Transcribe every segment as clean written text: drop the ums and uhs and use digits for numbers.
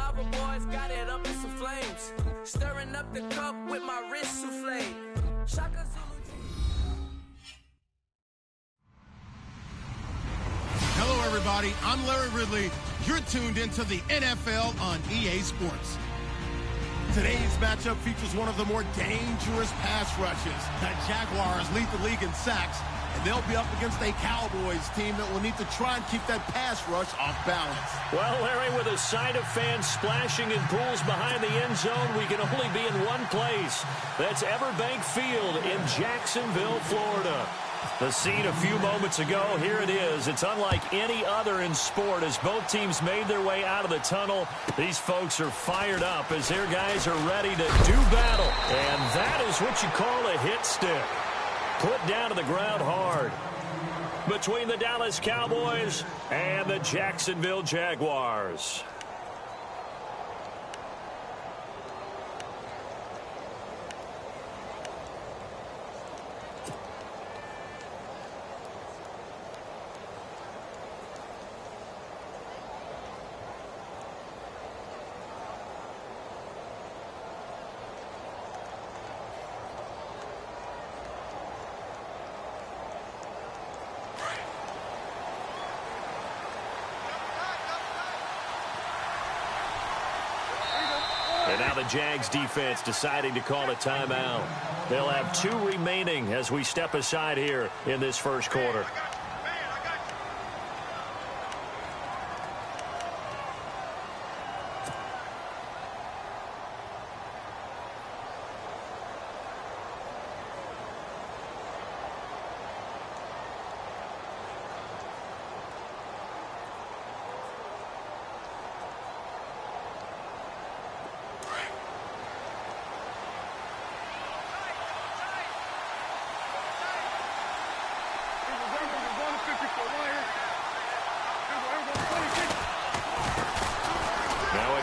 lava boys got it up in some flames. Stirring up the cup with my wrist souffle. Shaka Zulu. Hello, everybody. I'm Larry Ridley. You're tuned into the NFL on EA Sports. Today's matchup features one of the more dangerous pass rushes. The Jaguars lead the league in sacks, and they'll be up against a Cowboys team that will need to try and keep that pass rush off balance. Well, Larry, with a sight of fans splashing in pools behind the end zone, we can only be in one place. That's Everbank Field in Jacksonville, Florida. The scene a few moments ago, here it is. It's unlike any other in sport as both teams made their way out of the tunnel. These folks are fired up as their guys are ready to do battle. And that is what you call a hit stick. Put down to the ground hard. Between the Dallas Cowboys and the Jacksonville Jaguars. And now the Jags defense deciding to call a timeout. They'll have 2 remaining as we step aside here in this first quarter.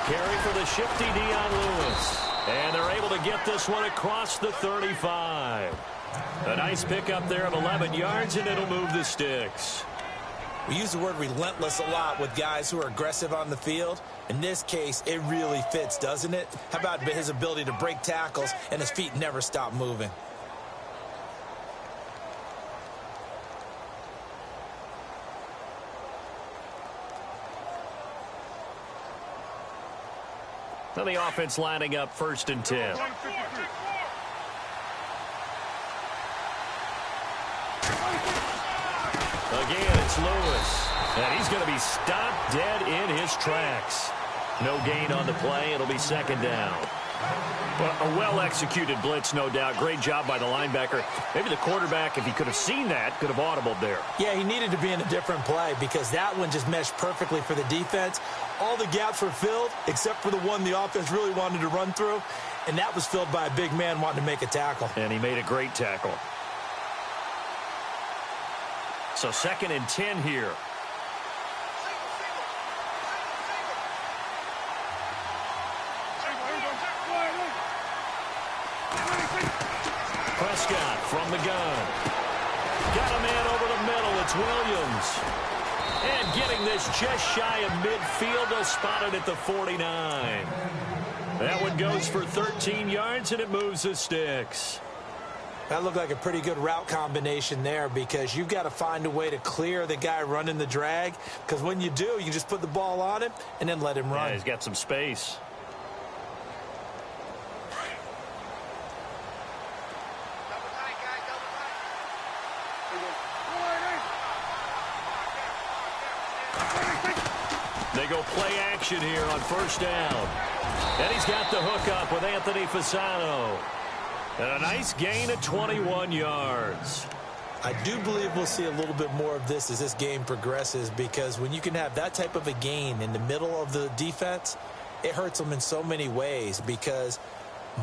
Carry for the shifty Dion Lewis. And they're able to get this one across the 35. A nice pickup there of 11 yards, and it'll move the sticks. We use the word relentless a lot with guys who are aggressive on the field. In this case, it really fits, doesn't it? How about his ability to break tackles and his feet never stop moving? Now the offense lining up 1st and 10. Again, it's Lewis. And he's going to be stopped dead in his tracks. No gain on the play. It'll be 2nd down. Well, a well-executed blitz, no doubt. Great job by the linebacker. Maybe the quarterback, if he could have seen that, could have audibled there. Yeah, he needed to be in a different play because that one just meshed perfectly for the defense. All the gaps were filled except for the one the offense really wanted to run through, and that was filled by a big man wanting to make a tackle. And he made a great tackle. So 2nd and 10 here. Prescott from the gun. Got a man over the middle. It's Williams. And getting this just shy of midfield. They'll spot it at the 49. That one goes for 13 yards, and it moves the sticks. That looked like a pretty good route combination there because you've got to find a way to clear the guy running the drag. Because when you do, you just put the ball on him and then let him run. Yeah, he's got some space. They go play action here on 1st down. And he's got the hook up with Anthony Fasano. And a nice gain of 21 yards. I do believe we'll see a little bit more of this as this game progresses because when you can have that type of a gain in the middle of the defense, it hurts them in so many ways because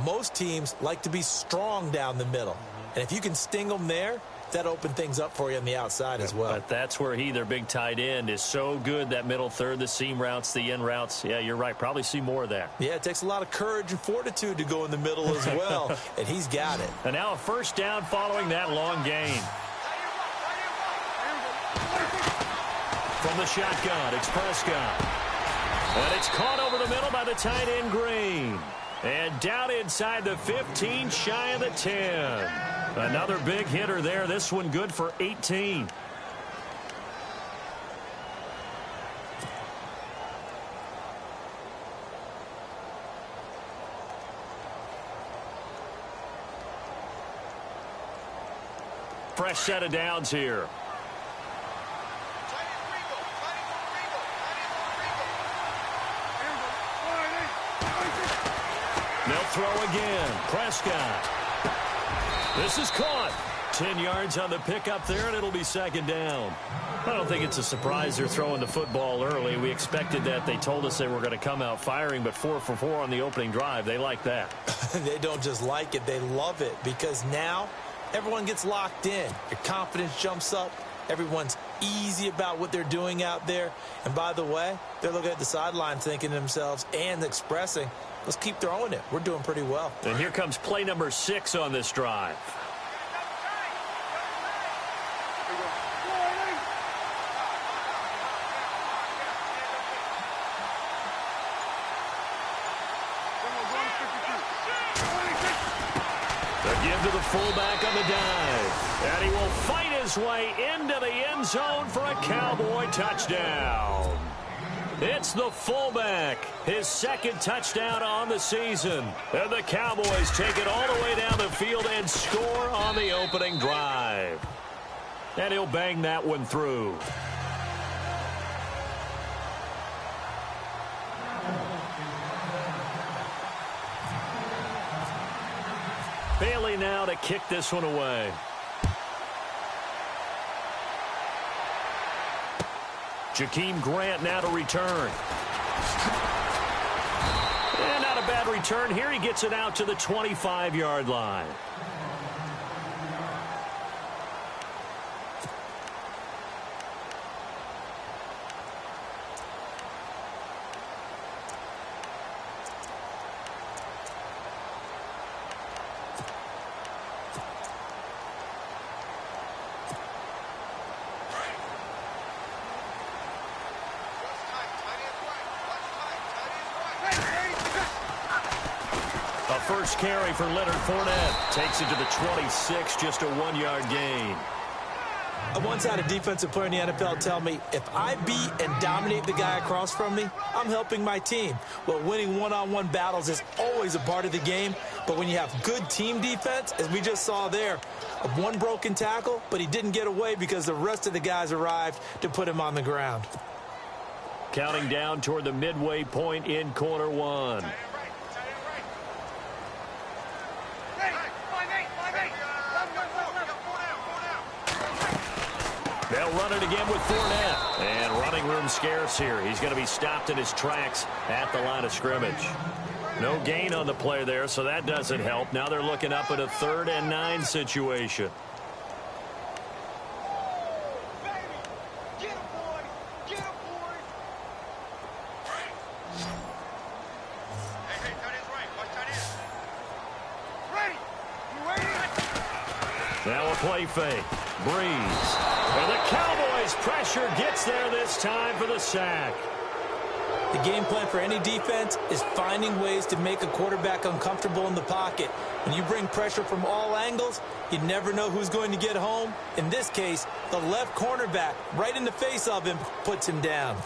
most teams like to be strong down the middle. And if you can sting them there, that opened things up for you on the outside as well. But that's where their big tight end, is so good, that middle third, the seam routes, the in routes. Yeah, you're right. Probably see more of that. Yeah, it takes a lot of courage and fortitude to go in the middle as well, and he's got it. And now a 1st down following that long gain. From the shotgun, it's Prescott. And it's caught over the middle by the tight end, Green. And down inside the 15, shy of the 10. Another big hitter there. This one good for 18. Fresh set of downs here. They'll throw again. Prescott. This is caught. 10 yards on the pickup there, and it'll be second down. I don't think it's a surprise they're throwing the football early. We expected that. They told us they were going to come out firing, but 4 for 4 on the opening drive. They like that. They don't just like it. They love it because now everyone gets locked in. Your confidence jumps up. Everyone's easy about what they're doing out there. And by the way, they're looking at the sideline thinking to themselves and expressing, let's keep throwing it. We're doing pretty well. And here comes play number 6 on this drive. Again to the fullback on the dive. And he will fight his way into the end zone for a Cowboy touchdown. It's the fullback, his second touchdown on the season. And the Cowboys take it all the way down the field and score on the opening drive. And he'll bang that one through. Bailey now to kick this one away. Jakeem Grant now to return. And not a bad return here. He gets it out to the 25-yard line. First carry for Leonard Fournette. Takes it to the 26, just a 1-yard gain. I once had a defensive player in the NFL tell me, if I beat and dominate the guy across from me, I'm helping my team. Well, winning one-on-one battles is always a part of the game, but when you have good team defense, as we just saw there, one broken tackle, but he didn't get away because the rest of the guys arrived to put him on the ground. Counting down toward the midway point in quarter one. They'll run it again with Fournette. And running room scarce here. He's going to be stopped in his tracks at the line of scrimmage. No gain on the play there, so that doesn't help. Now they're looking up at a 3rd and 9 situation. Now a play fake. Breeze. And the Cowboys' pressure gets there this time for the sack. The game plan for any defense is finding ways to make a quarterback uncomfortable in the pocket. When you bring pressure from all angles, you never know who's going to get home. In this case, the left cornerback, right in the face of him, puts him down.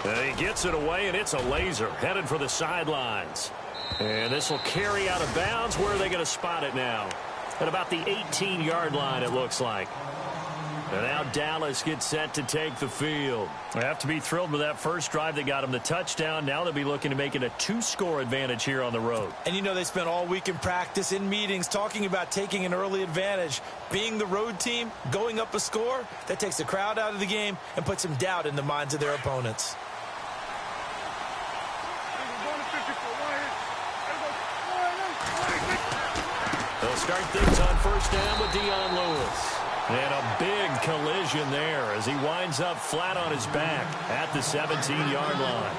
And he gets it away, and it's a laser headed for the sidelines. And this will carry out of bounds. Where are they going to spot it now? At about the 18-yard line, it looks like. And now Dallas gets set to take the field. They have to be thrilled with that first drive that got them the touchdown. Now they'll be looking to make it a 2-score advantage here on the road. And you know they spent all week in practice, in meetings, talking about taking an early advantage. Being the road team, going up a score, that takes the crowd out of the game and puts some doubt in the minds of their opponents. They'll start things on first down with Dion Lewis. And a big collision there as he winds up flat on his back at the 17-yard line.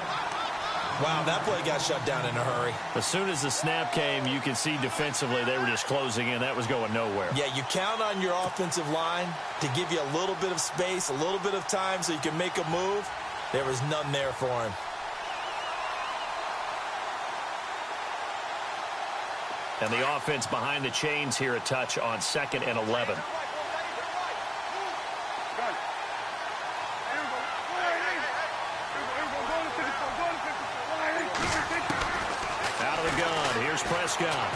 Wow, that play got shut down in a hurry. As soon as the snap came, you could see defensively they were just closing in. That was going nowhere. Yeah, you count on your offensive line to give you a little bit of space, a little bit of time so you can make a move. There was none there for him. And the offense behind the chains here a touch on 2nd and 11. Out of the gun, here's Prescott.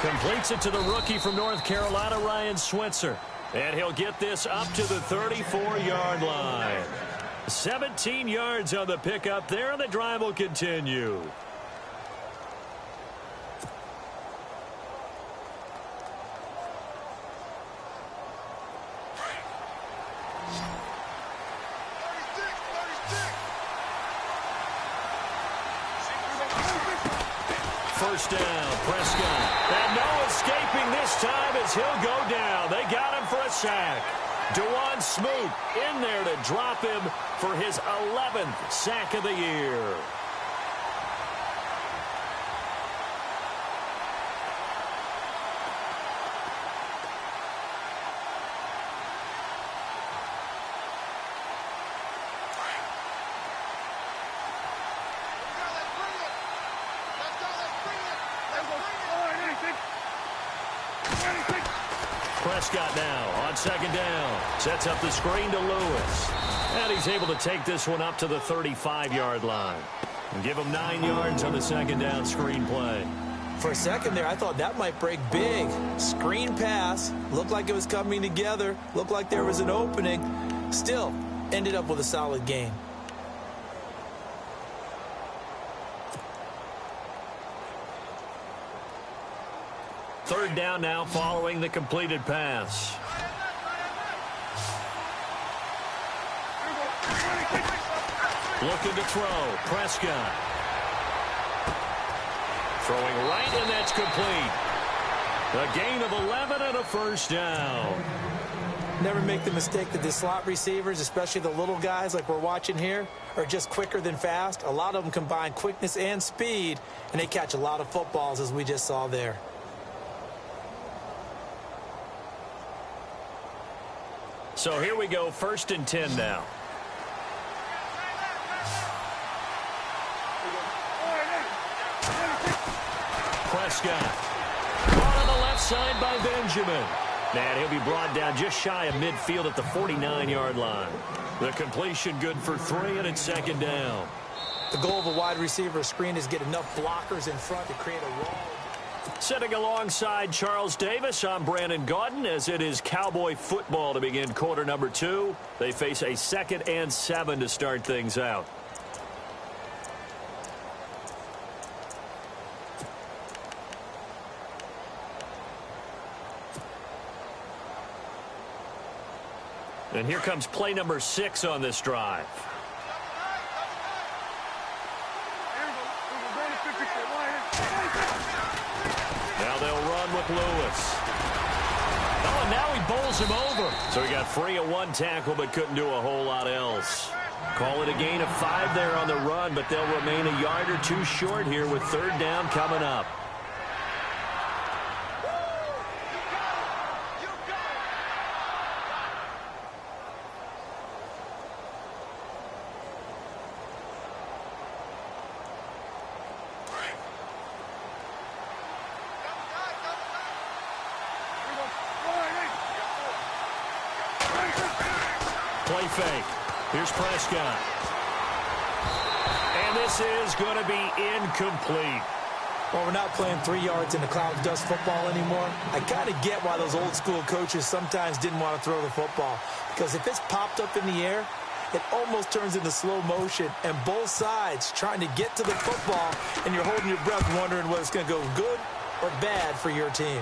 Completes it to the rookie from North Carolina, Ryan Switzer. And he'll get this up to the 34-yard line. 17 yards on the pickup there, and the drive will continue. First down, Prescott. And no escaping this time as he'll go down. They got him for a sack. Dewan Smoot in there to drop him for his 11th sack of the year. Prescott now on 2nd down. Sets up the screen to Lewis. And he's able to take this one up to the 35-yard line. And give him 9 yards on the 2nd down screen play. For a second there, I thought that might break big. Screen pass. Looked like it was coming together. Looked like there was an opening. Still, ended up with a solid gain. Third down now following the completed pass. Looking to throw. Prescott. Throwing right, and that's complete. A gain of 11 and a first down. Never make the mistake that the slot receivers, especially the little guys like we're watching here, are just quicker than fast. A lot of them combine quickness and speed, and they catch a lot of footballs, as we just saw there. So here we go, 1st and 10 now. Prescott. Caught on the left side by Benjamin. And he'll be brought down just shy of midfield at the 49-yard line. The completion good for 3, and it's 2nd down. The goal of a wide receiver screen is get enough blockers in front to create a wall. Sitting alongside Charles Davis, I'm Brandon Gaudin, as it is Cowboy football to begin quarter number 2. They face a 2nd and 7 to start things out. And here comes play number 6 on this drive. Now they'll run with Lewis. Oh, and now he bowls him over. So he got free of 1 tackle but couldn't do a whole lot else. Call it a gain of 5 there on the run, but they'll remain a yard or 2 short here with 3rd down coming up. Play fake. Here's Prescott. And this is going to be incomplete. Well, we're not playing 3 yards in the cloud of dust football anymore. I kind of get why those old school coaches sometimes didn't want to throw the football. Because if it's popped up in the air, it almost turns into slow motion. And both sides trying to get to the football, and you're holding your breath wondering whether it's going to go good or bad for your team.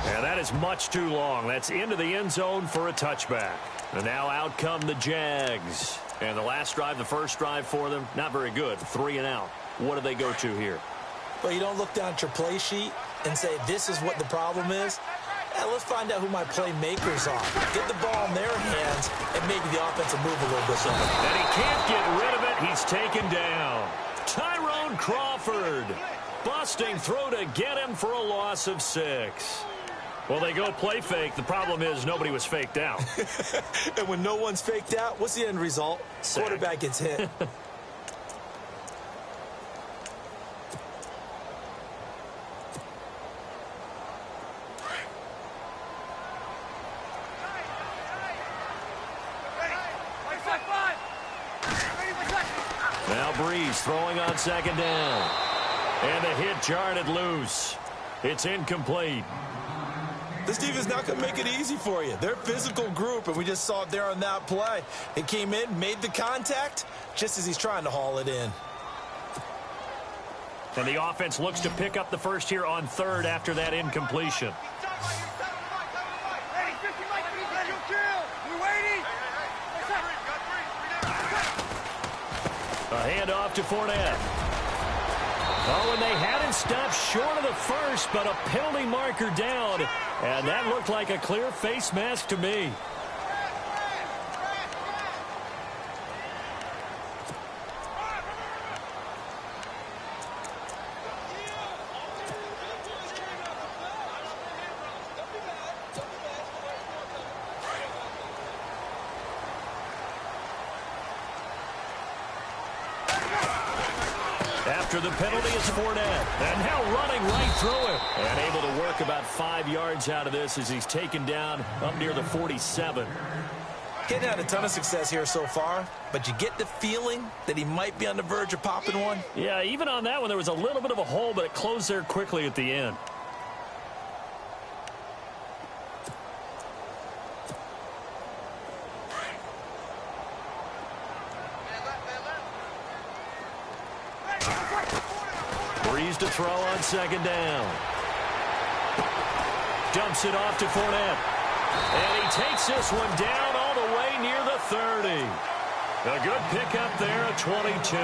And that is much too long. That's into the end zone for a touchback. And now out come the Jags. And the last drive, the first drive for them, not very good. 3 and out. What do they go to here? Well, you don't look down at your play sheet and say, this is what the problem is. Let's find out who my playmakers are. Get the ball in their hands and and maybe the offense will move a little bit better. And he can't get rid of it. He's taken down. Tyrone Crawford busting through to get him for a loss of 6. Well, they go play fake. The problem is nobody was faked out. And when no one's faked out, what's the end result? Sack. Quarterback gets hit. Now Breeze throwing on 2nd down. And the hit jarred loose. It's incomplete. This defense is not going to make it easy for you. They're a physical group, and we just saw it there on that play. It came in, made the contact, just as he's trying to haul it in. And the offense looks to pick up the first here on 3rd after that incompletion. A handoff to Fournette. Oh, and they had him stopped short of the first, but a penalty marker down. And that looked like a clear face mask to me. After the penalty, it's Fournette. And now running right through it. And able to work about 5 yards out of this as he's taken down up near the 47. Getting had a ton of success here so far, but you get the feeling that he might be on the verge of popping one. Yeah, even on that one, there was a little bit of a hole, but it closed there quickly at the end. Breeze to throw on 2nd down. Dumps it off to Fournette. And he takes this one down all the way near the 30. A good pickup there at 22.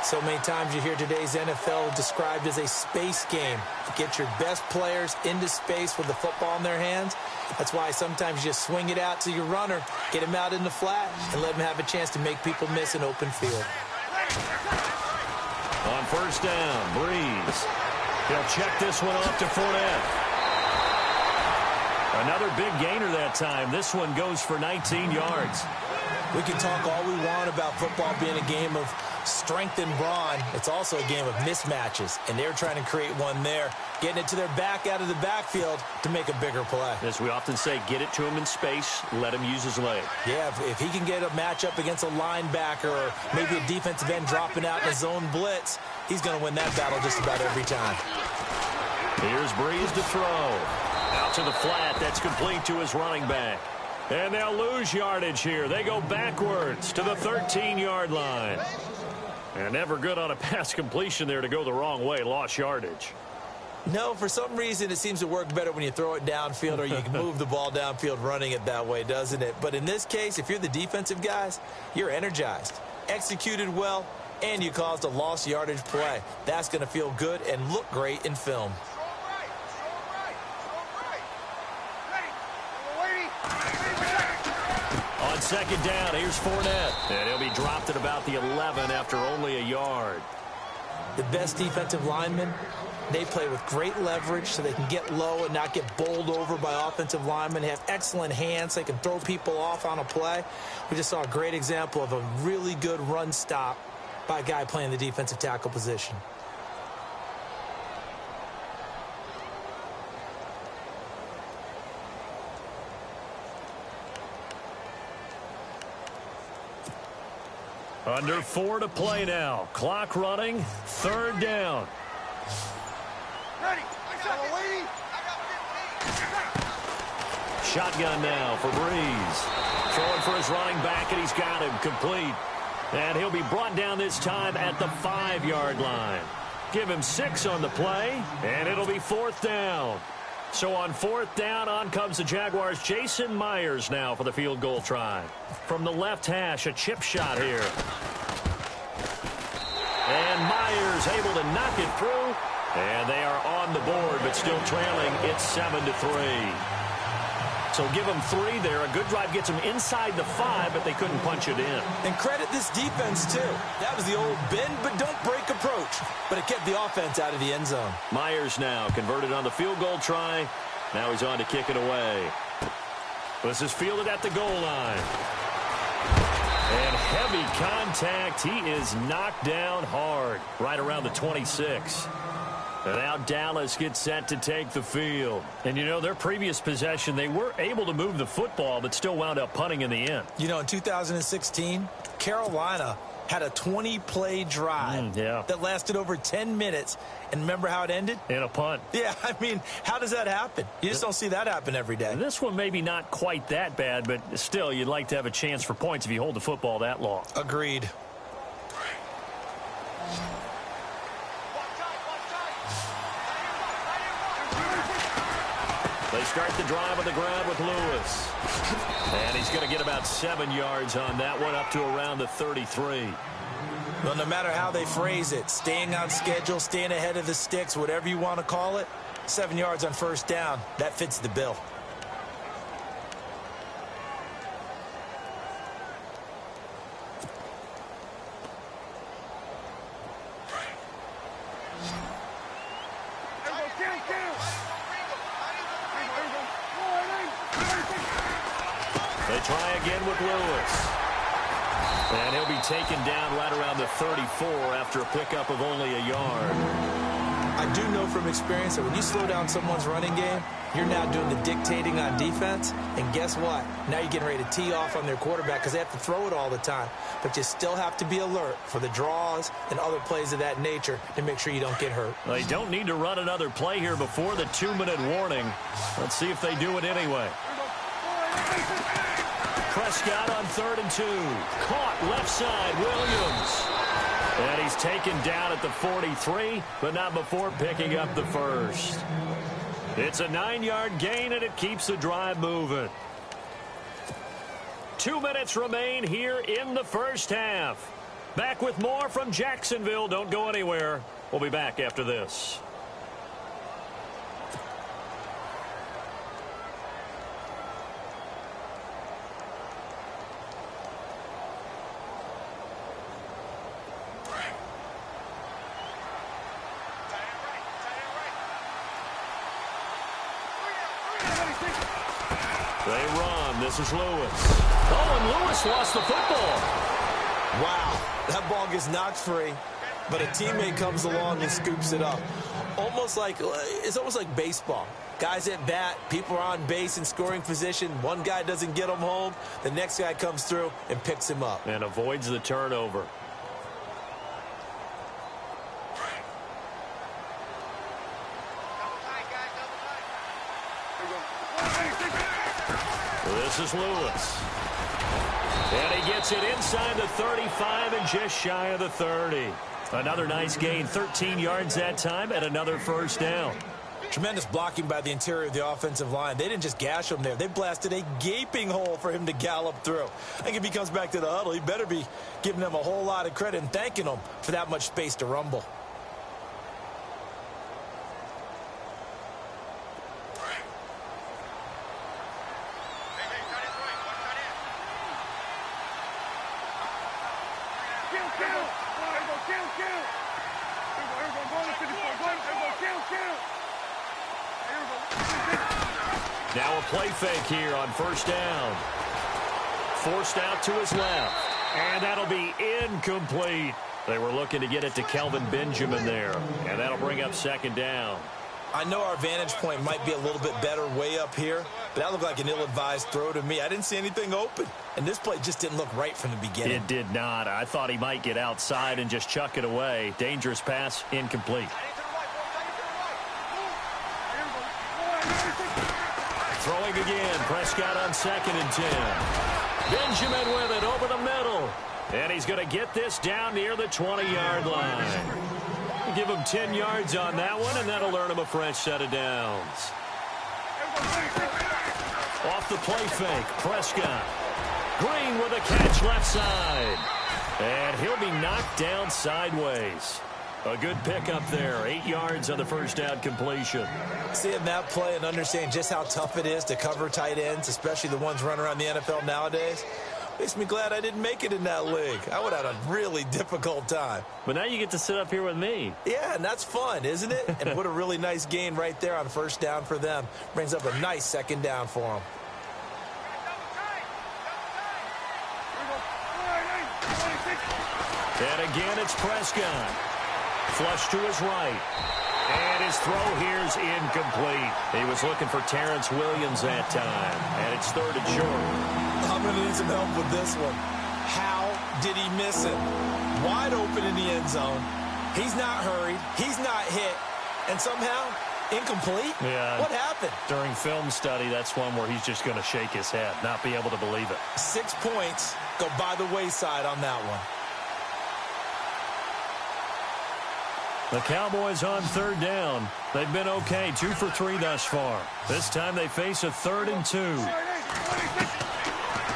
So many times you hear today's NFL described as a space game. Get your best players into space with the football in their hands. That's why sometimes you just swing it out to your runner, get him out in the flat, and let him have a chance to make people miss an open field. On 1st down, Breeze. He'll check this one off to Fournette. Another big gainer that time. This one goes for 19 yards. We can talk all we want about football being a game of strength and brawn. It's also a game of mismatches, and they're trying to create one there, getting it to their back out of the backfield to make a bigger play. As we often say, get it to him in space, let him use his leg. Yeah, if he can get a matchup against a linebacker or maybe a defensive end dropping out in a zone blitz, he's going to win that battle just about every time. Here's Breeze to throw. Out to the flat. That's complete to his running back. And they'll lose yardage here. They go backwards to the 13-yard line. And never good on a pass completion there to go the wrong way. Lost yardage. No, for some reason it seems to work better when you throw it downfield or you can move the ball downfield running it that way, doesn't it? But in this case, if you're the defensive guys, you're energized, executed well, and you caused a lost yardage play. That's going to feel good and look great in film. On 2nd down, here's Fournette. And he'll be dropped at about the 11 after only a yard. The best defensive linemen, they play with great leverage so they can get low and not get bowled over by offensive linemen. They have excellent hands. They can throw people off on a play. We just saw a great example of a really good run stop by a guy playing the defensive tackle position. Under 4 to play now. Clock running. 3rd down. Ready. Shotgun now for Breeze. Throwing for his running back, and he's got him complete. And he'll be brought down this time at the 5-yard line. Give him 6 on the play, and it'll be 4th down. So on 4th down, on comes the Jaguars' Jason Myers now for the field goal try. From the left hash, a chip shot here. And Myers able to knock it through. And they are on the board, but still trailing. It's 7-3. So give them 3 there. A good drive gets them inside the 5, but they couldn't punch it in. And credit this defense, too. That was the old bend but don't break approach. But it kept the offense out of the end zone. Myers now converted on the field goal try. Now he's on to kick it away. This is fielded at the goal line. And heavy contact. He is knocked down hard right around the 26. And now Dallas gets set to take the field. And, you know, their previous possession, they were able to move the football but still wound up punting in the end. You know, in 2016, Carolina had a 20-play drive that lasted over 10 minutes. And remember how it ended? In a punt. Yeah, I mean, how does that happen? You just don't see that happen every day. This one maybe not quite that bad, but still, you'd like to have a chance for points if you hold the football that long. Agreed. They start the drive on the ground with Lewis. And he's going to get about 7 yards on that one, up to around the 33. Well, no matter how they phrase it, staying on schedule, staying ahead of the sticks, whatever you want to call it, 7 yards on first down, that fits the bill. They try again with Lewis. And he'll be taken down right around the 34 after a pickup of only a yard. I do know from experience that when you slow down someone's running game, you're now doing the dictating on defense. And guess what? Now you're getting ready to tee off on their quarterback because they have to throw it all the time. But you still have to be alert for the draws and other plays of that nature to make sure you don't get hurt. They don't need to run another play here before the 2-minute warning. Let's see if they do it anyway. Prescott on 3rd and 2. Caught left side, Williams. And he's taken down at the 43, but not before picking up the first. It's a 9-yard gain, and it keeps the drive moving. 2 minutes remain here in the first half. Back with more from Jacksonville. Don't go anywhere. We'll be back after this. They run. This is Lewis. Oh, and Lewis lost the football. Wow, that ball gets knocked free, but a teammate comes along and scoops it up. It's almost like baseball. Guys at bat, people are on base in scoring position. One guy doesn't get him home. The next guy comes through and picks him up. And avoids the turnover. This is Lewis. And he gets it inside the 35 and just shy of the 30. Another nice gain, 13 yards that time, and another first down. Tremendous blocking by the interior of the offensive line. They didn't just gash him there. They blasted a gaping hole for him to gallop through. I think if he comes back to the huddle, he better be giving them a whole lot of credit and thanking them for that much space to rumble. Now a play fake here on first down. Forced out to his left. And that'll be incomplete. They were looking to get it to Kelvin Benjamin there. And that'll bring up second down. I know our vantage point might be a little bit better way up here, but that looked like an ill-advised throw to me. I didn't see anything open, and this play just didn't look right from the beginning. It did not. I thought he might get outside and just chuck it away. Dangerous pass, incomplete. Throwing again, Prescott on 2nd and 10. Benjamin with it over the middle. And he's going to get this down near the 20-yard line. Give him 10 yards on that one, and that'll earn him a fresh set of downs. Off the play fake, Prescott. Green with a catch left side. And he'll be knocked down sideways. A good pickup there. 8 yards on the first down completion. Seeing that play and understand just how tough it is to cover tight ends, especially the ones running around the NFL nowadays, makes me glad I didn't make it in that league. I would have had a really difficult time. But now you get to sit up here with me. Yeah, and that's fun, isn't it? And what a really nice gain right there on first down for them. Brings up a nice second down for them. And again, it's Prescott. Flush to his right. And his throw here's incomplete. He was looking for Terrence Williams that time. And it's 3rd and short. I'm going to need some help with this one. How did he miss it? Wide open in the end zone. He's not hurried. He's not hit. And somehow, incomplete? Yeah. What happened? During film study, that's one where he's just going to shake his head, not be able to believe it. 6 points go by the wayside on that one. The Cowboys on 3rd down. They've been okay, 2 for 3 thus far. This time they face a 3rd and 2.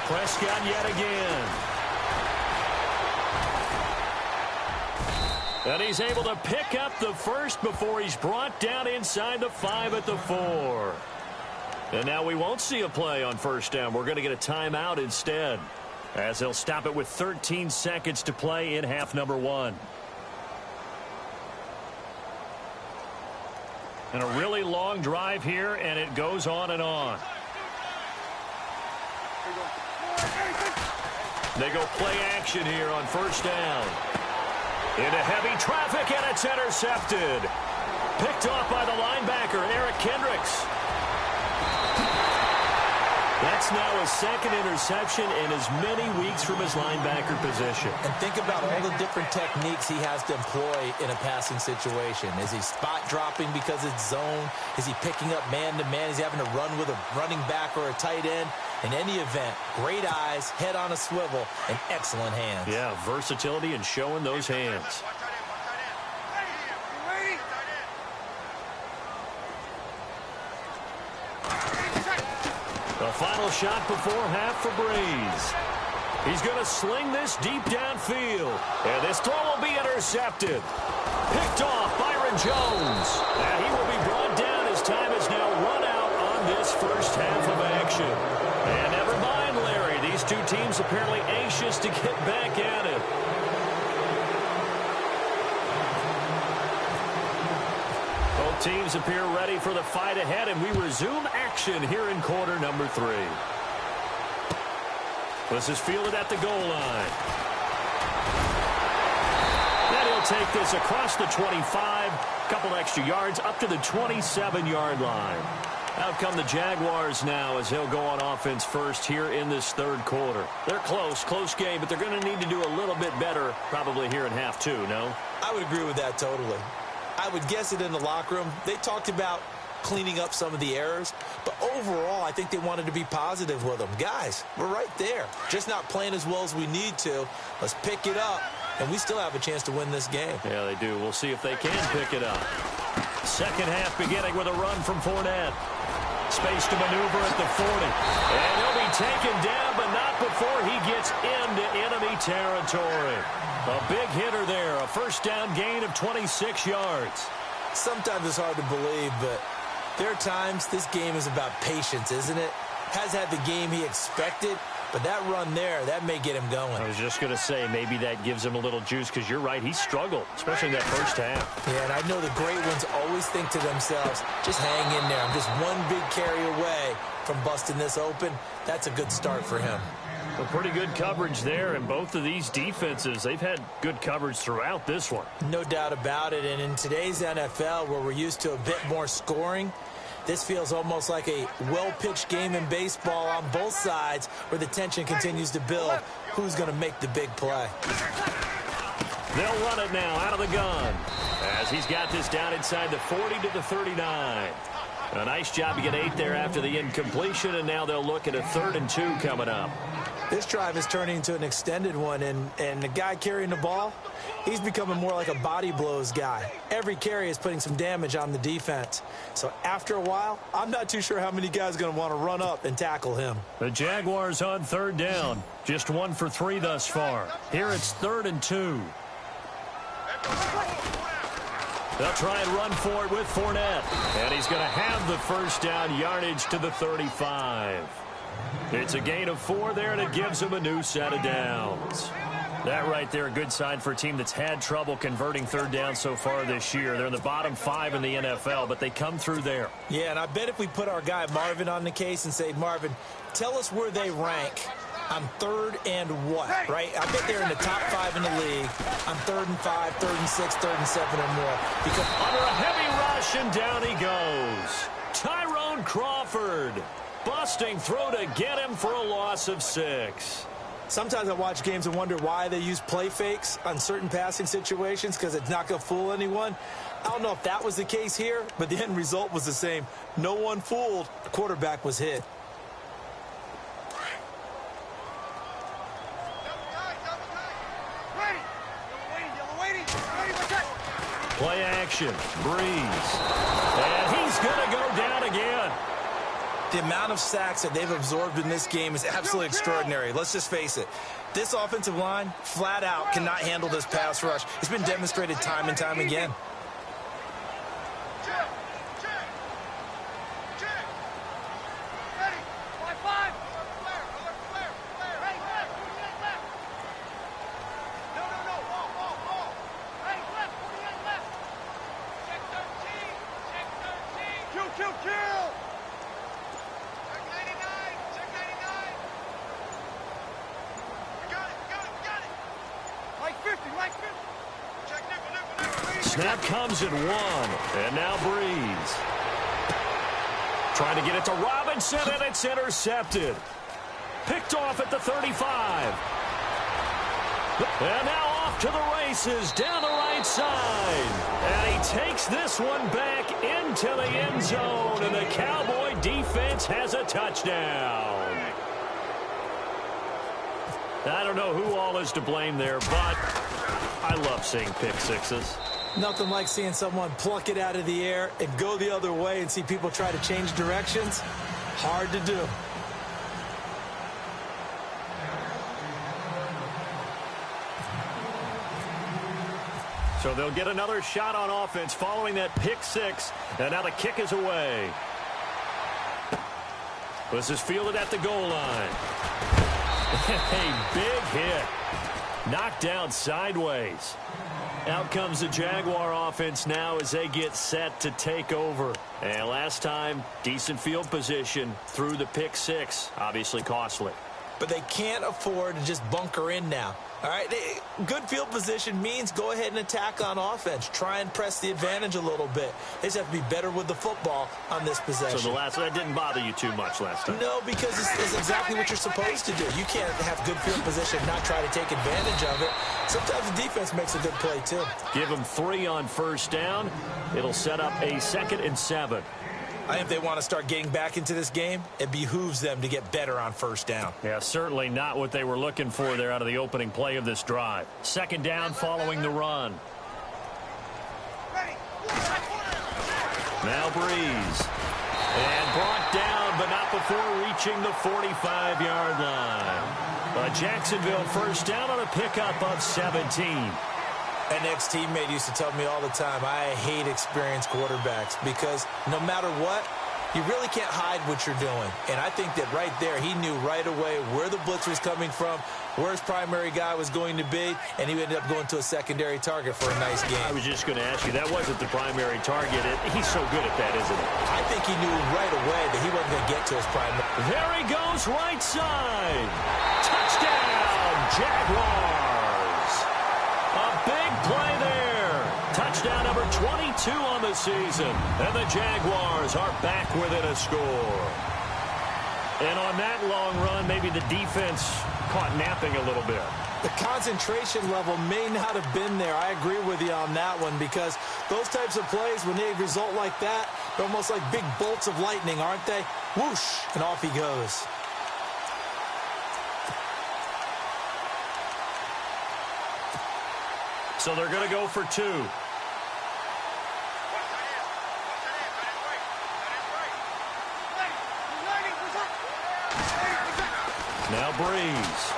Prescott yet again. And he's able to pick up the first before he's brought down inside the 5 at the 4. And now we won't see a play on first down. We're going to get a timeout instead, as they'll stop it with 13 seconds to play in half number 1. And a really long drive here, and it goes on and on. They go play action here on first down. Into heavy traffic, and it's intercepted. Picked off by the linebacker, Eric Kendricks. That's now his 2nd interception in as many weeks from his linebacker position. And think about all the different techniques he has to employ in a passing situation. Is he spot dropping because it's zone? Is he picking up man-to-man? Is he having to run with a running back or a tight end? In any event, great eyes, head on a swivel, and excellent hands. Yeah, versatility and showing those hands. The final shot before half for Breeze. He's going to sling this deep downfield. And this throw will be intercepted. Picked off Byron Jones. And he will be brought down as time has now run out on this first half of action. And never mind, Larry. These two teams apparently anxious to get back at it. Both teams appear ready for the fight ahead, and we resume action here in quarter number 3. This is fielded at the goal line. And he'll take this across the 25, couple extra yards up to the 27-yard line. Out come the Jaguars now as they'll go on offense first here in this 3rd quarter. They're close game, but they're going to need to do a little bit better probably here in half 2, no? I would agree with that totally. I would guess it in the locker room. They talked about cleaning up some of the errors, but overall, I think they wanted to be positive with them. Guys, we're right there. Just not playing as well as we need to. Let's pick it up, and we still have a chance to win this game. Yeah, they do. We'll see if they can pick it up. Second half beginning with a run from Fournette. Space to maneuver at the 40. And he'll be taken down, but not before he gets into enemy territory. A big hitter there, a first down gain of 26 yards. Sometimes it's hard to believe, but there are times this game is about patience, isn't it? Has had the game he expected, but that run there, that may get him going. I was just going to say, maybe that gives him a little juice, because you're right, he struggled, especially in that first half. Yeah, and I know the great ones always think to themselves, just hang in there. I'm just one big carry away from busting this open. That's a good start for him. Well, pretty good coverage there, and both of these defenses, they've had good coverage throughout this one. No doubt about it, and in today's NFL, where we're used to a bit more scoring, this feels almost like a well-pitched game in baseball on both sides where the tension continues to build. Who's going to make the big play? They'll run it now out of the gun as he's got this down inside the 40 to the 39. A nice job to get 8 there after the incompletion, and now they'll look at a 3rd and 2 coming up. This drive is turning into an extended one, and the guy carrying the ball, he's becoming more like a body blows guy. Every carry is putting some damage on the defense. So after a while, I'm not too sure how many guys are going to want to run up and tackle him. The Jaguars on 3rd down. Just 1 for 3 thus far. Here it's 3rd and 2. They'll try and run for it with Fournette. And he's going to have the first down, yardage to the 35. It's a gain of 4 there, and it gives him a new set of downs. That right there, a good sign for a team that's had trouble converting third down so far this year. They're in the bottom 5 in the NFL, but they come through there. Yeah, and I bet if we put our guy Marvin on the case and say, Marvin, tell us where they rank on 3rd and what, right? I bet they're in the top 5 in the league on 3rd and 5, 3rd and 6, 3rd and 7 or more. Because under a heavy rush, and down he goes. Tyrone Crawford busting through to get him for a loss of 6. Sometimes I watch games and wonder why they use play fakes on certain passing situations, because it's not going to fool anyone. I don't know if that was the case here, but the end result was the same. No one fooled. The quarterback was hit. Play action. Breeze. And he's going to go down again. The amount of sacks that they've absorbed in this game is absolutely extraordinary. Let's just face it. This offensive line, flat out, cannot handle this pass rush. It's been demonstrated time and time again. Snap comes at 1, and now Breeze. Trying to get it to Robinson, and it's intercepted. Picked off at the 35. And now off to the races, down the right side. And he takes this one back into the end zone, and the Cowboy defense has a touchdown. I don't know who all is to blame there, but I love seeing pick sixes. Nothing like seeing someone pluck it out of the air and go the other way and see people try to change directions. Hard to do. So they'll get another shot on offense following that pick six, and now the kick is away. This is fielded at the goal line. A big hit. Knocked down sideways. Out comes the Jaguar offense now as they get set to take over. And last time, decent field position through the pick six. Obviously costly. But they can't afford to just bunker in now. All right, good field position means go ahead and attack on offense. Try and press the advantage a little bit. They just have to be better with the football on this possession. So that didn't bother you too much last time? No, because it's exactly what you're supposed to do. You can't have good field position and not try to take advantage of it. Sometimes the defense makes a good play, too. Give them 3 on first down. It'll set up a 2nd and 7. I think if they want to start getting back into this game, it behooves them to get better on first down. Yeah, certainly not what they were looking for there out of the opening play of this drive. 2nd down following the run. Now Breeze. And brought down, but not before reaching the 45-yard line. Jacksonville first down on a pickup of 17. An ex-teammate used to tell me all the time, I hate experienced quarterbacks because no matter what, you really can't hide what you're doing. And I think that right there, he knew right away where the blitz was coming from, where his primary guy was going to be, and he ended up going to a secondary target for a nice game. I was just going to ask you, that wasn't the primary target. He's so good at that, isn't he? I think he knew right away that he wasn't going to get to his primary. There he goes, right side. Touchdown, Jaguars. A big play there. Touchdown number 22 on the season. And the Jaguars are back within a score. And on that long run, maybe the defense caught napping a little bit. The concentration level may not have been there. I agree with you on that one because those types of plays, when they result like that, they're almost like big bolts of lightning, aren't they? Whoosh, and off he goes. So they're going to go for 2. Now Breeze.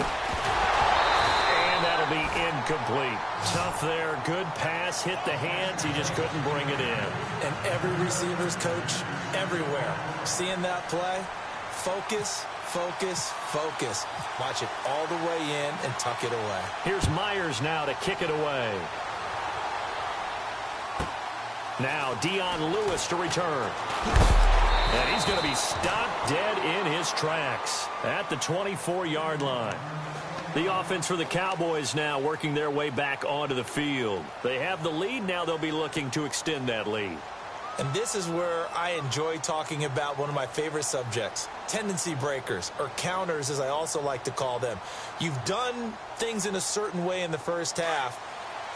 And that'll That'll be incomplete. Tough there. Good pass. Hit the hands. He just couldn't bring it in. And every receiver's coach everywhere. Seeing that play, focus, focus, focus. Watch it all the way in and tuck it away. Here's Myers now to kick it away. Now Dion Lewis to return. And he's going to be stopped dead in his tracks at the 24-yard line. The offense for the Cowboys now working their way back onto the field. They have the lead. Now they'll be looking to extend that lead. And this is where I enjoy talking about one of my favorite subjects, tendency breakers, or counters as I also like to call them. You've done things in a certain way in the first half,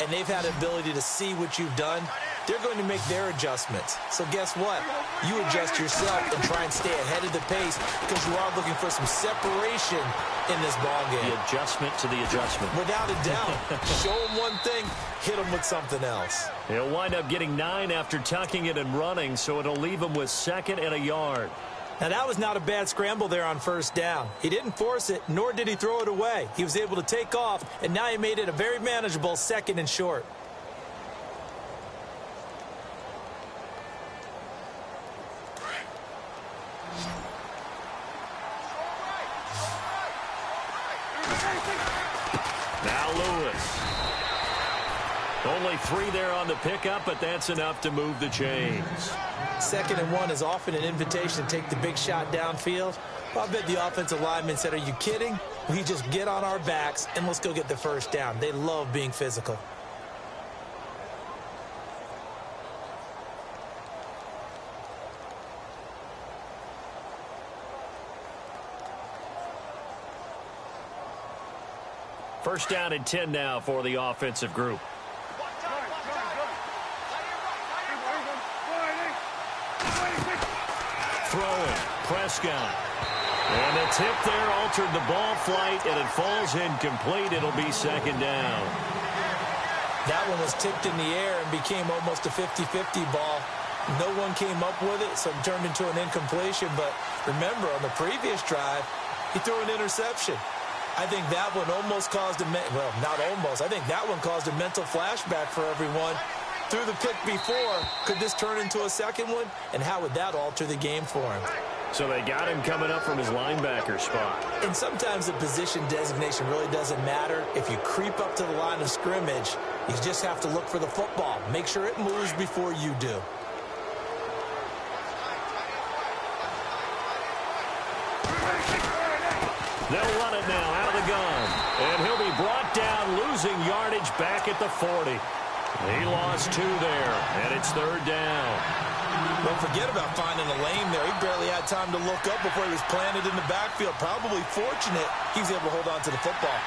and they've had the ability to see what you've done. They're going to make their adjustments. So guess what? You adjust yourself and try and stay ahead of the pace because you are looking for some separation in this ball game. The adjustment to the adjustment. Without a doubt. Show them one thing, hit them with something else. He'll wind up getting 9 after tucking it and running, so it'll leave him with 2nd and a yard. Now, that was not a bad scramble there on first down. He didn't force it, nor did he throw it away. He was able to take off, and now he made it a very manageable 2nd and short. Now Lewis. Only 3 there on the pickup, but that's enough to move the chains. 2nd and 1 is often an invitation to take the big shot downfield. Well, I bet the offensive lineman said, are you kidding? We just get on our backs and let's go get the first down. They love being physical. First down and 10 now for the offensive group. Throwing, Prescott. And the tip there altered the ball flight, and it falls incomplete. It'll be 2nd down. That one was tipped in the air and became almost a 50-50 ball. No one came up with it, so it turned into an incompletion. But remember, on the previous drive, he threw an interception. I think that one almost caused well, not almost. I think that one caused a mental flashback for everyone. Threw the pick before. Could this turn into a second one? And how would that alter the game for him? So they got him coming up from his linebacker spot. And sometimes the position designation really doesn't matter. If you creep up to the line of scrimmage, you just have to look for the football. Make sure it moves before you do. They'll run it now out of the gun. And he'll be brought down, losing yardage back at the 40. He lost 2 there, and it's 3rd down. Don't forget about finding a lane there. He barely had time to look up before he was planted in the backfield. Probably fortunate he was able to hold on to the football.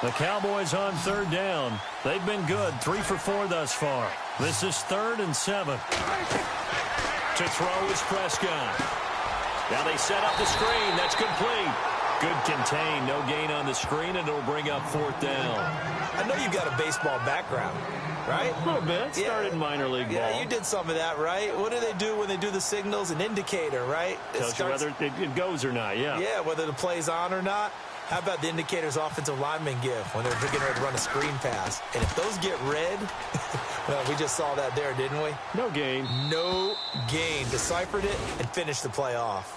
The Cowboys on 3rd down. They've been good, 3 for 4 thus far. This is 3rd and 7. To throw is Prescott. Now they set up the screen. That's complete. Good contain. No gain on the screen, and it'll bring up 4th down. I know you've got a baseball background, right? A little bit. Started minor league ball. Yeah, you did some of that, right? What do they do when they do the signals? An indicator, right? Tells you whether it goes or not, yeah. Yeah, whether the play's on or not. How about the indicators offensive linemen give when they're getting ready to run a screen pass? And if those get red, well, we just saw that there, didn't we? No gain. No gain. Deciphered it and finished the play off.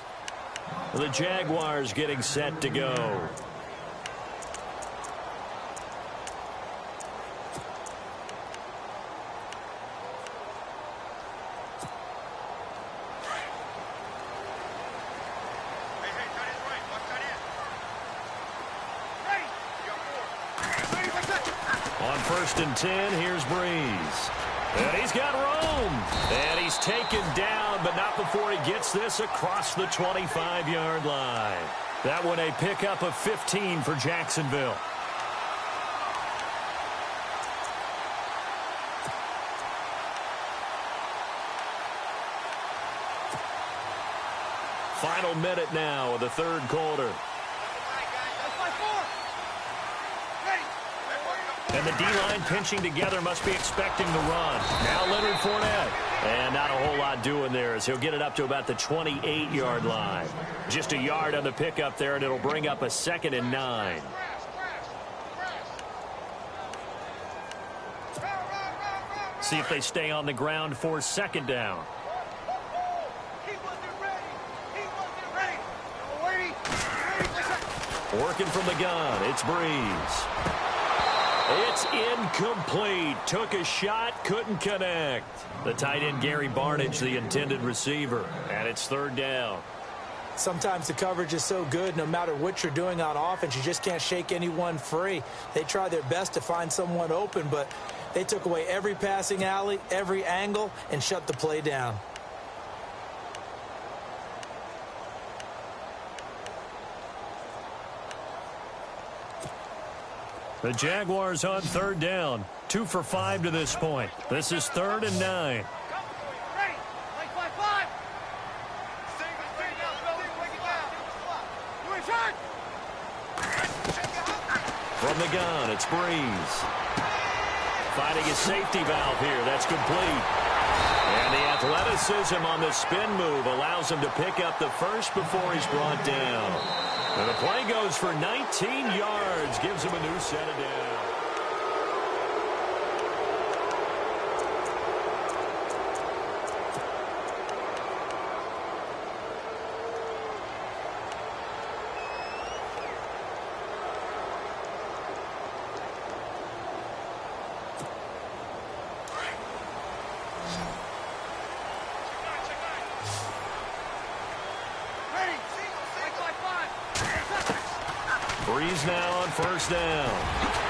The Jaguars getting set to go. On 1st and 10, here's Breeze. And he's got room. And he's taken down, but not before he gets this across the 25-yard line. That one a pickup of 15 for Jacksonville. Final minute now of the 3rd quarter. And the D-line pinching together, must be expecting the run. Now Leonard Fournette. And not a whole lot doing there as he'll get it up to about the 28-yard line. Just a yard on the pickup there, and it'll bring up a 2nd and 9. See if they stay on the ground for 2nd down. Working from the gun, it's Breeze. It's incomplete. Took a shot, couldn't connect. The tight end, Gary Barnidge, the intended receiver. And it's 3rd down. Sometimes the coverage is so good, no matter what you're doing on offense, you just can't shake anyone free. They try their best to find someone open, but they took away every passing alley, every angle, and shut the play down. The Jaguars on 3rd down. 2 for 5 to this point. This is 3rd and 9. From the gun, it's Breeze. Finding a safety valve here. That's complete. And the athleticism on the spin move allows him to pick up the first before he's brought down. And the play goes for 19 yards. Gives him a new set of downs. Breeze now on 1st down.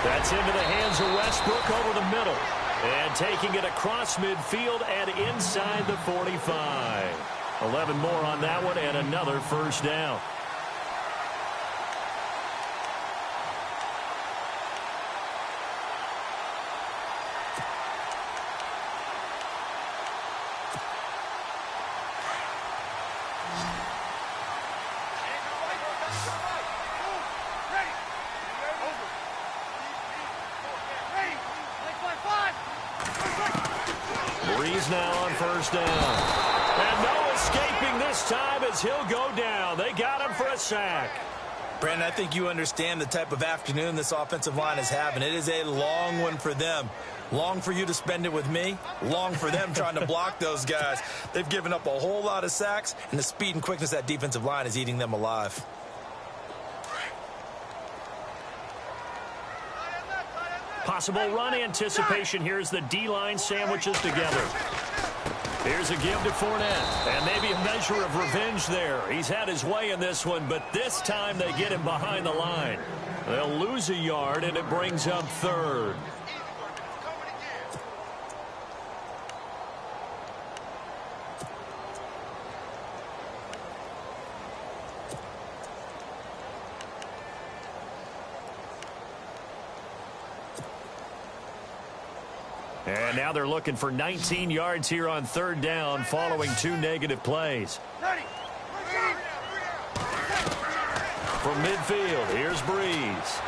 That's into the hands of Westbrook over the middle. And taking it across midfield and inside the 45. 11 more on that one and another 1st down. Breeze now on 1st down. And no escaping this time as he'll go down. They got him for a sack. Brandon, I think you understand the type of afternoon this offensive line is having. It is a long one for them. Long for you to spend it with me. Long for them trying to block those guys. They've given up a whole lot of sacks, and the speed and quickness of that defensive line is eating them alive. Possible run anticipation here as the D-line sandwiches together. Here's a give to Fournette. And maybe a measure of revenge there. He's had his way in this one, but this time they get him behind the line. They'll lose a yard, and it brings up 3rd. And now they're looking for 19 yards here on 3rd down following 2 negative plays. From midfield, here's Breeze.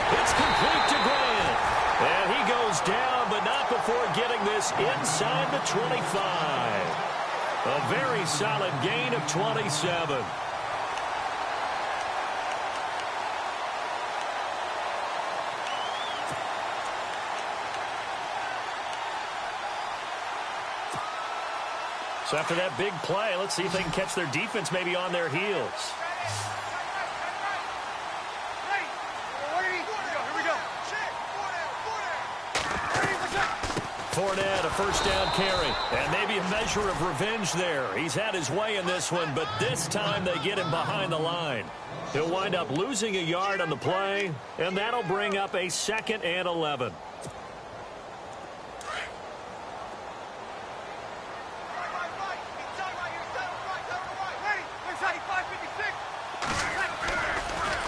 It's complete to Grant. And he goes down, but not before getting this inside the 25. A very solid gain of 27. So after that big play, let's see if they can catch their defense maybe on their heels. Fournette, a 1st down carry. And maybe a measure of revenge there. He's had his way in this one, but this time they get him behind the line. He'll wind up losing a yard on the play, and that'll bring up a 2nd and 11.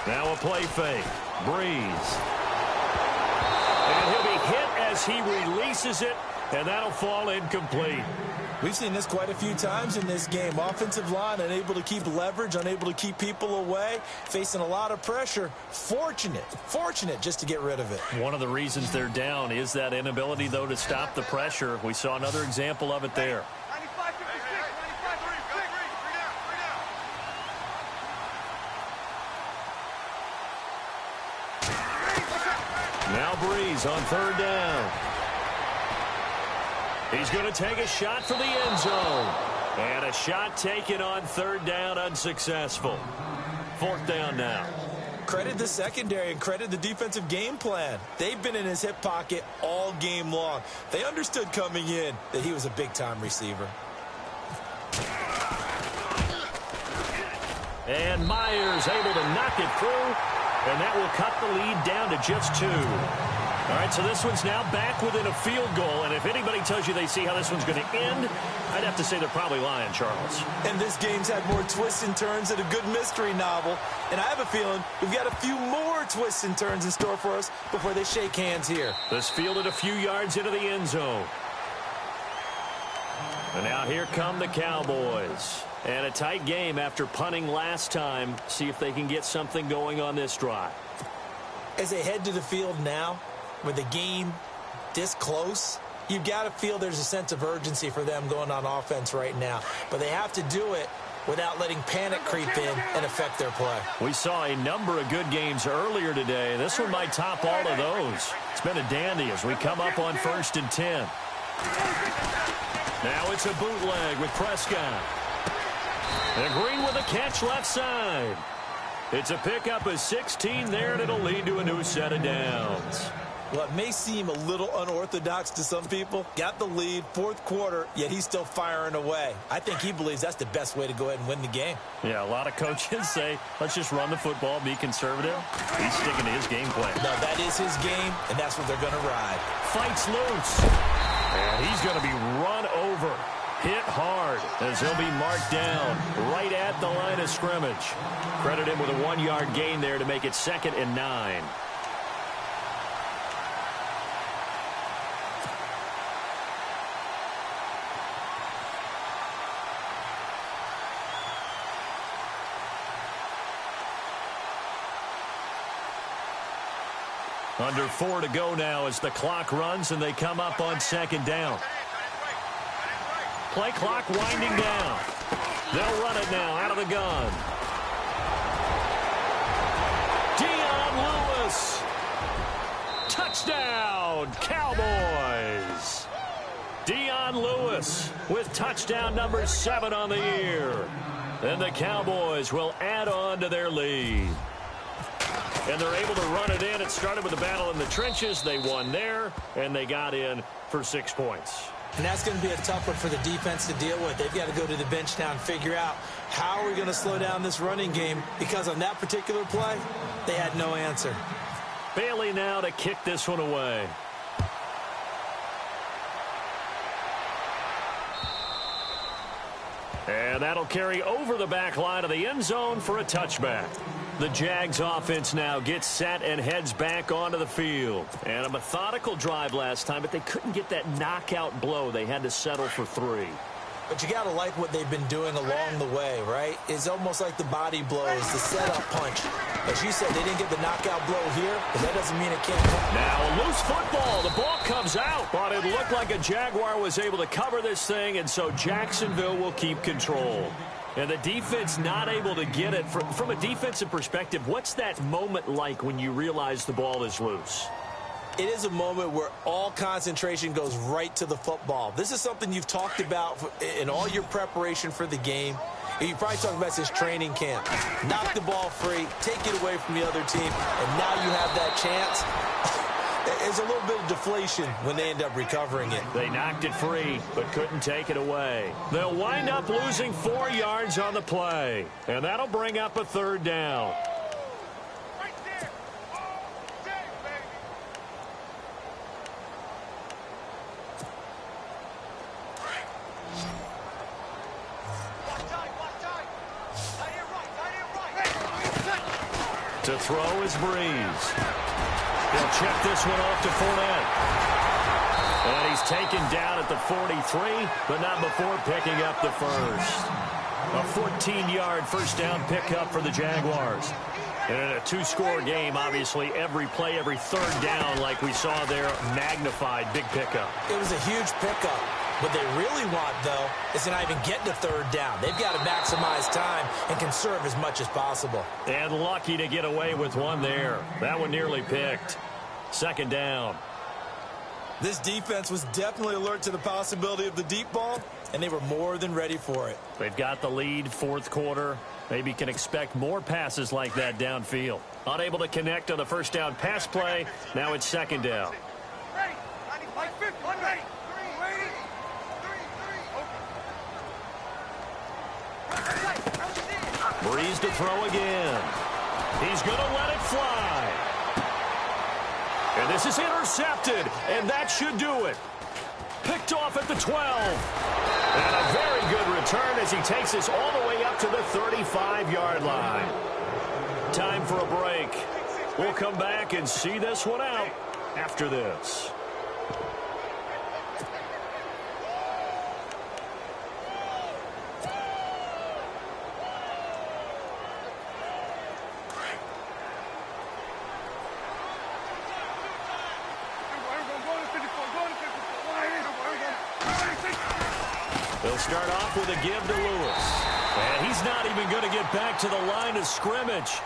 Now a play fake. Breeze. And he'll be hit as he releases it. And that'll fall incomplete. We've seen this quite a few times in this game. Offensive line unable to keep leverage, unable to keep people away, facing a lot of pressure. Fortunate just to get rid of it. One of the reasons they're down is that inability, though, to stop the pressure. We saw another example of it there. 95, 56, 95, 36. Now Breeze on third down. He's going to take a shot for the end zone. And a shot taken on third down, unsuccessful. Fourth down now. Credit the secondary and credit the defensive game plan. They've been in his hip pocket all game long. They understood coming in that he was a big-time receiver. And Myers able to knock it through. And that will cut the lead down to just 2. All right, so this one's now back within a field goal. And if anybody tells you they see how this one's going to end, I'd have to say they're probably lying, Charles. And this game's had more twists and turns than a good mystery novel. And I have a feeling we've got a few more twists and turns in store for us before they shake hands here. This fielded a few yards into the end zone. And now here come the Cowboys. And a tight game after punting last time. See if they can get something going on this drive. As they head to the field now, with the game this close, you've got to feel there's a sense of urgency for them going on offense right now. But they have to do it without letting panic creep in and affect their play. We saw a number of good games earlier today. This one might top all of those. It's been a dandy as we come up on 1st and 10. Now it's a bootleg with Prescott. And Green with a catch left side. It's a pickup of 16 there, and it'll lead to a new set of downs. Well, it may seem a little unorthodox to some people. Got the lead, fourth quarter, yet he's still firing away. I think he believes that's the best way to go ahead and win the game. Yeah, a lot of coaches say, let's just run the football, be conservative. He's sticking to his game plan. No, that is his game, and that's what they're going to ride. Fights loose. And he's going to be run over. Hit hard as he'll be marked down right at the line of scrimmage. Credit him with a 1-yard gain there to make it 2nd and 9. Under 4 to go now as the clock runs and they come up on 2nd down. Play clock winding down. They'll run it now out of the gun. Dion Lewis. Touchdown, Cowboys. Dion Lewis with touchdown number 7 on the year. And the Cowboys will add on to their lead. And they're able to run it in. It started with a battle in the trenches. They won there, and they got in for 6 points. And that's going to be a tough one for the defense to deal with. They've got to go to the bench now and figure out how are we going to slow down this running game, because on that particular play, they had no answer. Bailey now to kick this one away. And that'll carry over the back line of the end zone for a touchback. The Jags offense now gets set and heads back onto the field. And a methodical drive last time, but they couldn't get that knockout blow. They had to settle for 3. But you got to like what they've been doing along the way, right? It's almost like the body blows, the setup punch. As you said, they didn't get the knockout blow here, but that doesn't mean it can't come. Now a loose football. The ball comes out. But it looked like a Jaguar was able to cover this thing, and so Jacksonville will keep control. And the defense not able to get it. From a defensive perspective, what's that moment like when you realize the ball is loose? It is a moment where all concentration goes right to the football. This is something you've talked about in all your preparation for the game. You probably talked about since training camp. Knock the ball free, take it away from the other team, and now you have that chance. There's a little bit of deflation when they end up recovering it. They knocked it free, but couldn't take it away. They'll wind up losing 4 yards on the play, and that'll bring up a 3rd down. Right there. All day, baby. Watch time. Tight end right. To throw is Breeze. He'll check this one off to Fournette. And he's taken down at the 43, but not before picking up the first. A 14-yard first down pickup for the Jaguars. And in a two-score game, obviously, every play, every third down, like we saw there, magnified, big pickup. It was a huge pickup. What they really want, though, is to not even get to third down. They've got to maximize time and conserve as much as possible. And lucky to get away with one there. That one nearly picked. Second down. This defense was definitely alert to the possibility of the deep ball, and they were more than ready for it. They've got the lead, fourth quarter. Maybe can expect more passes like that downfield. Unable to connect on the first down pass play. Now it's second down. Ready. 95, 50, one ready. Breeze to throw again. He's going to let it fly. And this is intercepted, and that should do it. Picked off at the 12. And a very good return as he takes us all the way up to the 35-yard line. Time for a break. We'll come back and see this one out after this. They'll start off with a give to Lewis. And he's not even going to get back to the line of scrimmage.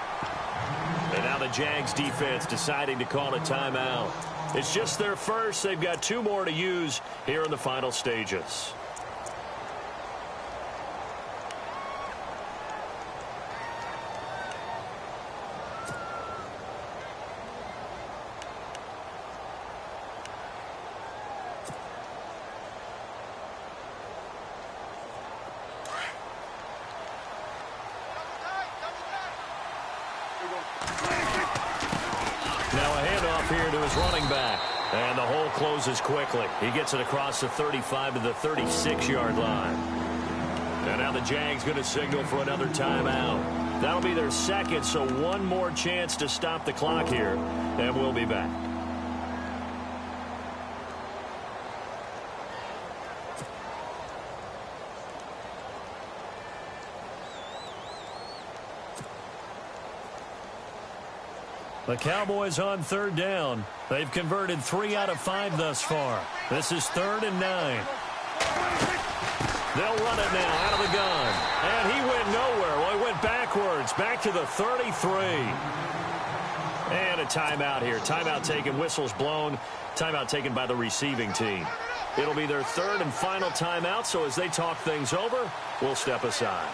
And now the Jags defense deciding to call a timeout. It's just their first. They've got two more to use here in the final stages. Now a handoff here to his running back. And the hole closes quickly. He gets it across the 35 to the 36-yard line. And now the Jags going to signal for another timeout. That'll be their second, so one more chance to stop the clock here. And we'll be back. The Cowboys on third down. They've converted 3 out of 5 thus far. This is 3rd and 9. They'll run it now out of the gun. And he went nowhere. Well, he went backwards, back to the 33. And a timeout here. Timeout taken, whistles blown. Timeout taken by the receiving team. It'll be their third and final timeout, so as they talk things over, we'll step aside.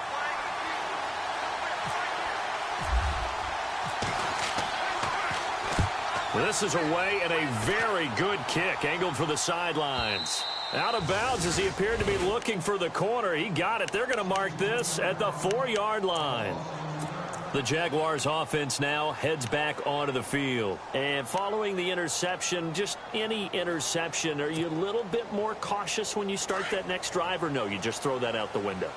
This is away and a very good kick angled for the sidelines. Out of bounds as he appeared to be looking for the corner. He got it. They're going to mark this at the 4-yard line. The Jaguars offense now heads back onto the field. And following the interception, just any interception, are you a little bit more cautious when you start that next drive, or no, you just throw that out the window?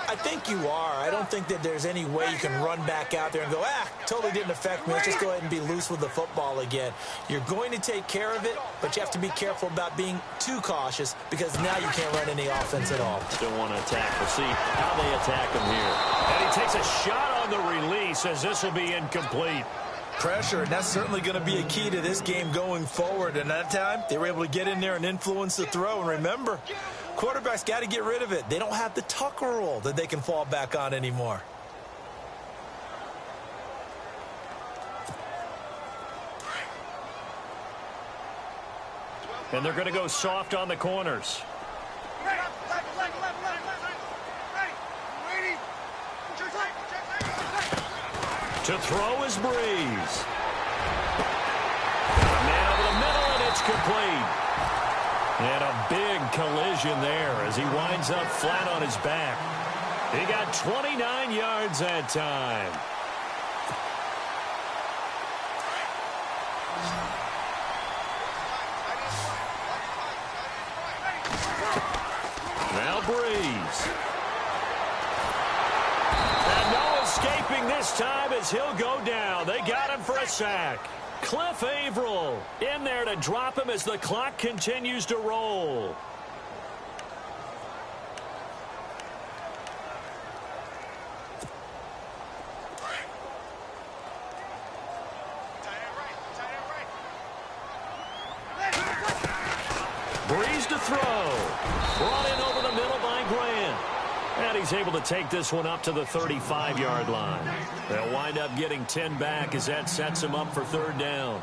I think you are. I don't think that there's any way you can run back out there and go, totally didn't affect me. Let's just go ahead and be loose with the football again. You're going to take care of it, but you have to be careful about being too cautious because now you can't run any offense at all. Still want to attack. We'll see how they attack him here. And he takes a shot on the release as this will be incomplete. Pressure, and that's certainly going to be a key to this game going forward. And that time, they were able to get in there and influence the throw. And remember, quarterbacks got to get rid of it. They don't have the Tucker rule that they can fall back on anymore. And they're going to go soft on the corners. To throw is Breeze. Man over the middle, and it's complete. And a big collision there as he winds up flat on his back. He got 29 yards that time. Now Breeze. And no escaping this time as he'll go down. They got him for a sack. Cliff Averill in there to drop him as the clock continues to roll. Breeze to throw. Brought in over the middle by Grant. And he's able to take this one up to the 35-yard line. They'll wind up getting 10 back as that sets him up for third down.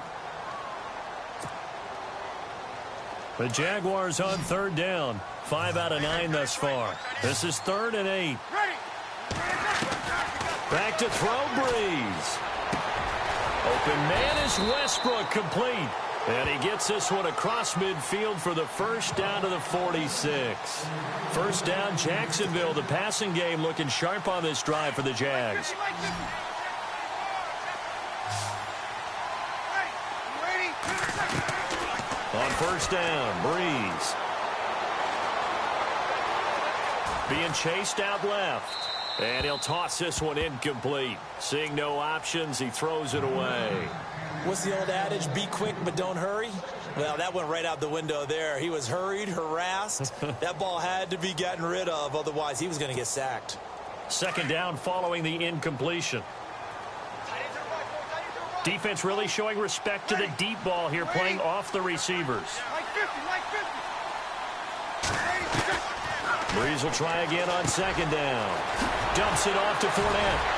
The Jaguars on third down. 5 out of 9 thus far. This is 3rd and 8. Back to throw, Breeze. Open man is Westbrook, complete. And he gets this one across midfield for the first down to the 46. First down, Jacksonville. The passing game looking sharp on this drive for the Jags. On first down, Breeze. Being chased out left. And he'll toss this one incomplete. Seeing no options, he throws it away. What's the old adage? Be quick, but don't hurry. Well, that went right out the window there. He was hurried, harassed. That ball had to be gotten rid of. Otherwise, he was going to get sacked. Second down following the incompletion. Defense really showing respect to the deep ball here, playing off the receivers. Breeze will try again on second down. Dumps it off to Fournette.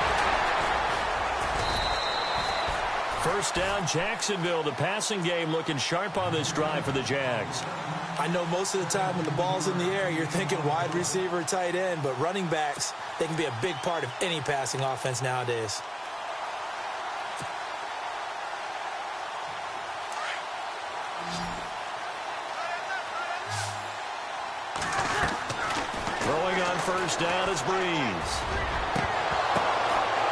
First down, Jacksonville. The passing game looking sharp on this drive for the Jags. I know most of the time when the ball's in the air, you're thinking wide receiver, tight end, but running backs, they can be a big part of any passing offense nowadays. Throwing on first down is Breeze.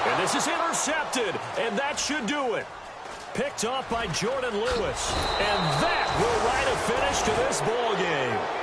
And this is intercepted, and that should do it. Picked off by Jordan Lewis. And that will write a finish to this ball game.